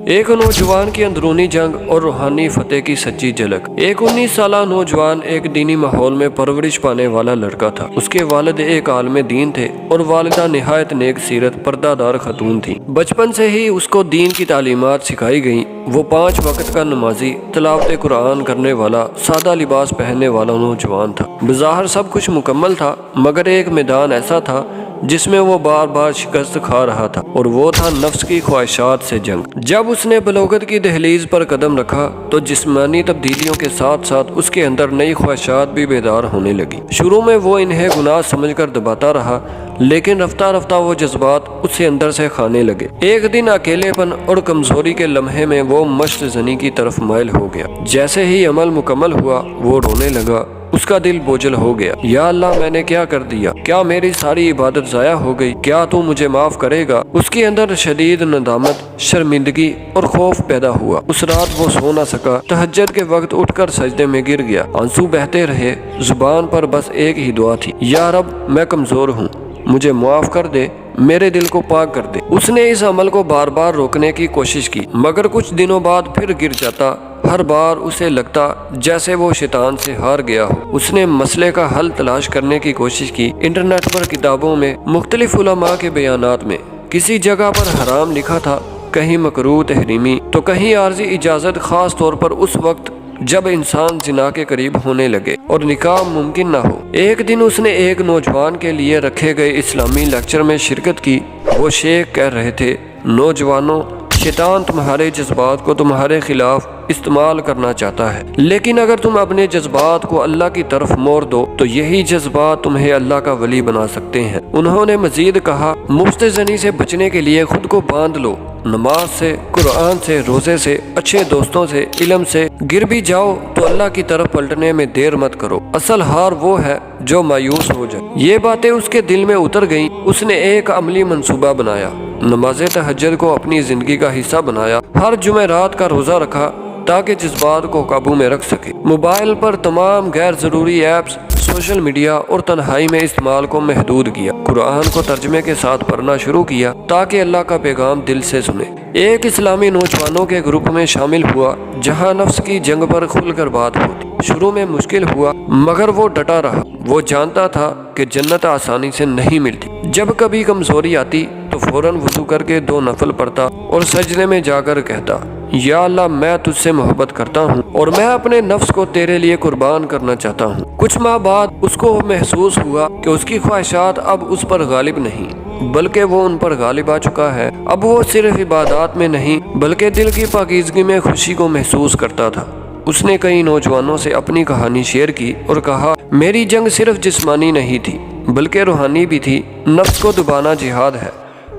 ایک نوجوان کی اندرونی جنگ اور روحانی فتح کی سچی جھلک۔ ایک 19 سالہ نوجوان ایک دینی ماحول میں پرورش پانے والا لڑکا تھا۔ اس کے والد ایک عالم دین تھے اور والدہ نہایت نیک سیرت پردہ دار خاتون تھی۔ بچپن سے ہی اس کو دین کی تعلیمات سکھائی گئیں۔ وہ 5 وقت کا نمازی، تلاوت قرآن کرنے والا، سادہ لباس پہننے والا نوجوان تھا۔ بظاہر سب کچھ مکمل تھا، مگر ایک میدان ایسا تھا جس میں وہ بار بار شکست کھا رہا تھا، اور وہ تھا نفس کی خواہشات سے جنگ۔ جب اس نے بلوغت کی دہلیز پر قدم رکھا تو جسمانی تبدیلیوں کے ساتھ ساتھ اس کے اندر نئی خواہشات بھی بیدار ہونے لگی۔ شروع میں وہ انہیں گناہ سمجھ کر دباتا رہا، لیکن رفتہ رفتہ وہ جذبات اسے اندر سے کھانے لگے۔ ایک دن اکیلے پن اور کمزوری کے لمحے میں وہ مشت زنی کی طرف مائل ہو گیا۔ جیسے ہی عمل مکمل ہوا وہ رونے لگا۔ اس کا دل بوجھل ہو گیا۔ یا اللہ، میں نے کیا کر دیا؟ کیا میری ساری عبادت ضائع ہو گئی؟ کیا تو مجھے معاف کرے گا؟ اس کے اندر شدید ندامت، شرمندگی اور خوف پیدا ہوا۔ اس رات وہ سو نہ سکا۔ تہجد کے وقت اٹھ کر سجدے میں گر گیا۔ آنسو بہتے رہے۔ زبان پر بس ایک ہی دعا تھی، یا رب، میں کمزور ہوں، مجھے معاف کر دے، میرے دل کو پاک کر دے۔ اس نے اس عمل کو بار بار روکنے کی کوشش کی، مگر کچھ دنوں بعد پھر گر جاتا۔ ہر بار اسے لگتا جیسے وہ شیطان سے ہار گیا ہو۔ اس نے مسئلے کا حل تلاش کرنے کی کوشش کی، انٹرنیٹ پر، کتابوں میں، مختلف علماء کے بیانات میں۔ کسی جگہ پر حرام لکھا تھا، کہیں مکروہ تحریمی، تو کہیں عارضی اجازت، خاص طور پر اس وقت جب انسان زنا کے قریب ہونے لگے اور نکاح ممکن نہ ہو۔ ایک دن اس نے ایک نوجوان کے لیے رکھے گئے اسلامی لیکچر میں شرکت کی۔ وہ شیخ کہہ رہے تھے، نوجوانوں، شیطان تمہارے جذبات کو تمہارے خلاف استعمال کرنا چاہتا ہے، لیکن اگر تم اپنے جذبات کو اللہ کی طرف موڑ دو تو یہی جذبات تمہیں اللہ کا ولی بنا سکتے ہیں۔ انہوں نے مزید کہا، مفت زنی سے بچنے کے لیے خود کو باندھ لو، نماز سے، قرآن سے، روزے سے، اچھے دوستوں سے، علم سے۔ گر بھی جاؤ تو اللہ کی طرف پلٹنے میں دیر مت کرو، اصل ہار وہ ہے جو مایوس ہو جائے۔ یہ باتیں اس کے دل میں اتر گئیں۔ اس نے ایک عملی منصوبہ بنایا، نماز تہجد کو اپنی زندگی کا حصہ بنایا، ہر جمعرات کا روزہ رکھا تاکہ جذبات کو قابو میں رکھ سکے۔ موبائل پر تمام غیر ضروری ایپس، سوشل میڈیا اور تنہائی میں استعمال کو محدود کیا۔ قرآن کو ترجمے کے ساتھ پڑھنا شروع کیا تاکہ اللہ کا پیغام دل سے سنے۔ ایک اسلامی نوجوانوں کے گروپ میں شامل ہوا جہاں نفس کی جنگ پر کھل کر بات ہوتی۔ شروع میں مشکل ہوا، مگر وہ ڈٹا رہا۔ وہ جانتا تھا کہ جنت آسانی سے نہیں ملتی۔ جب کبھی کمزوری آتی تو فوراً وضو کر کے 2 نفل پڑھتا اور سجدے میں جا کر کہتا، یا اللہ، میں تجھ سے محبت کرتا ہوں اور میں اپنے نفس کو تیرے لیے قربان کرنا چاہتا ہوں۔ کچھ ماہ بعد اس کو محسوس ہوا کہ اس کی خواہشات اب اس پر غالب نہیں، بلکہ وہ ان پر غالب آ چکا ہے۔ اب وہ صرف عبادات میں نہیں بلکہ دل کی پاکیزگی میں خوشی کو محسوس کرتا تھا۔ اس نے کئی نوجوانوں سے اپنی کہانی شیئر کی اور کہا، میری جنگ صرف جسمانی نہیں تھی بلکہ روحانی بھی تھی۔ نفس کو دبانا جہاد ہے۔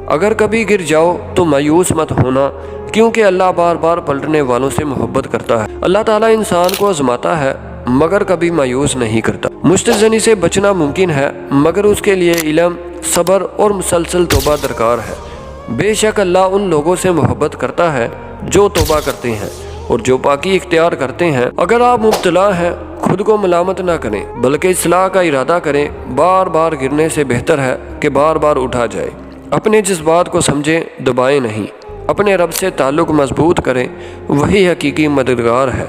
اگر کبھی گر جاؤ تو مایوس مت ہونا، کیونکہ اللہ بار بار پلٹنے والوں سے محبت کرتا ہے۔ اللہ تعالیٰ انسان کو آزماتا ہے مگر کبھی مایوس نہیں کرتا۔ مشتزنی سے بچنا ممکن ہے مگر اس کے لیے علم، صبر اور مسلسل توبہ درکار ہے۔ بے شک اللہ ان لوگوں سے محبت کرتا ہے جو توبہ کرتے ہیں اور جو پاکی اختیار کرتے ہیں۔ اگر آپ مبتلا ہیں، خود کو ملامت نہ کریں بلکہ اصلاح کا ارادہ کریں۔ بار بار گرنے سے بہتر ہے کہ بار بار اٹھا جائے۔ اپنے جذبات کو سمجھیں، دبائیں نہیں۔ اپنے رب سے تعلق مضبوط کریں، وہی حقیقی مددگار ہے۔